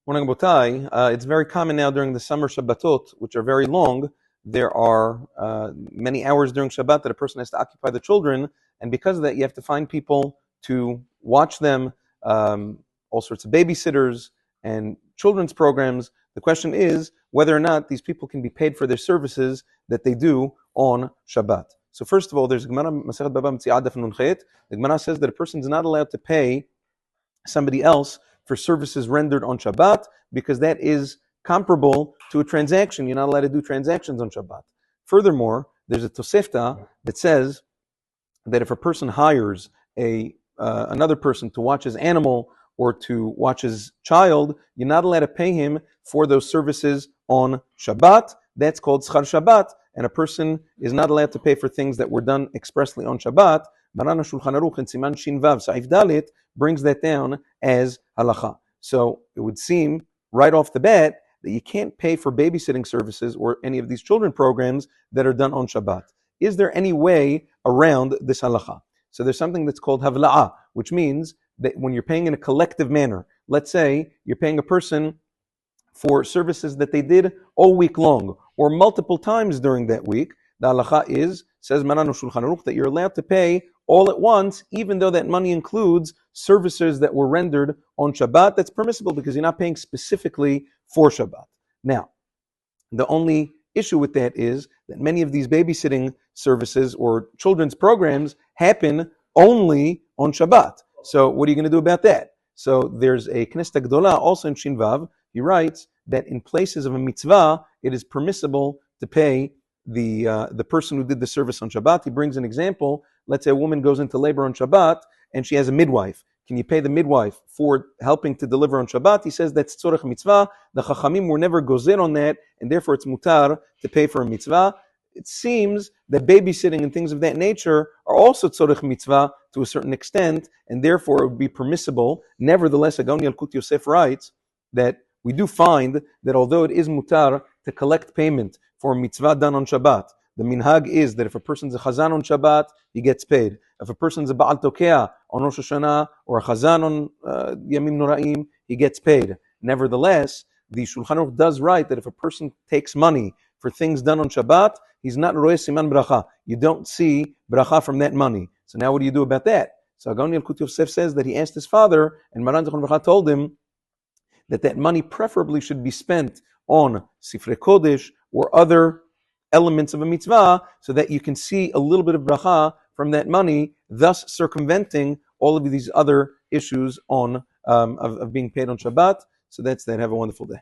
Morning, Botai. It's very common now during the summer Shabbatot, which are very long. There are many hours during Shabbat that a person has to occupy the children, and because of that, you have to find people to watch them, all sorts of babysitters and children's programs. The question is whether or not these people can be paid for their services that they do on Shabbat. So first of all, there's Gemara Masechet Baba Metzia Daf Nun Chet. The Gemara says that a person is not allowed to pay somebody else for services rendered on Shabbat, because that is comparable to a transaction. You're not allowed to do transactions on Shabbat. Furthermore, there's a Tosefta that says that if a person hires another person to watch his animal or to watch his child, you're not allowed to pay him for those services on Shabbat. That's called Schar Shabbat, and a person is not allowed to pay for things that were done expressly on Shabbat. Maran HaShulchan Aruch in Siman Shin Vav Saif Dalit brings that down as halacha. So it would seem right off the bat that you can't pay for babysitting services or any of these children programs that are done on Shabbat. Is there any way around this halacha? So there's something that's called havla'ah, which means that when you're paying in a collective manner, let's say you're paying a person for services that they did all week long or multiple times during that week, the halacha is, says Maran HaShulchan Aruch, that you're allowed to pay all at once, even though that money includes services that were rendered on Shabbat. That's permissible because you're not paying specifically for Shabbat. Now, the only issue with that is that many of these babysitting services or children's programs happen only on Shabbat. So what are you going to do about that? So there's a Knesset Gdola also in Shin Vav. He writes that in places of a mitzvah, it is permissible to pay the person who did the service on Shabbat. He brings an example. Let's say a woman goes into labor on Shabbat and she has a midwife. Can you pay the midwife for helping to deliver on Shabbat? He says that's tzorech mitzvah. The Chachamim were never gozer on that, and therefore it's mutar to pay for a mitzvah. It seems that babysitting and things of that nature are also tzorech mitzvah to a certain extent, and therefore it would be permissible. Nevertheless, Agon Yalkut Yosef writes that we do find that although it is mutar to collect payment for a mitzvah done on Shabbat, the minhag is that if a person's a chazan on Shabbat, he gets paid. If a person's a ba'al tokea on Rosh Hashanah or a chazan on Yamim Noraim, he gets paid. Nevertheless, the Shulchan Aruch does write that if a person takes money for things done on Shabbat, he's not roeh siman bracha. You don't see bracha from that money. So now what do you do about that? So Agon Yalkut Yosef says that he asked his father, and Maran Zichron Bracha told him that money preferably should be spent on Sifrei Kodesh or other elements of a mitzvah, so that you can see a little bit of bracha from that money, thus circumventing all of these other issues of being paid on Shabbat. So that's that. Have a wonderful day.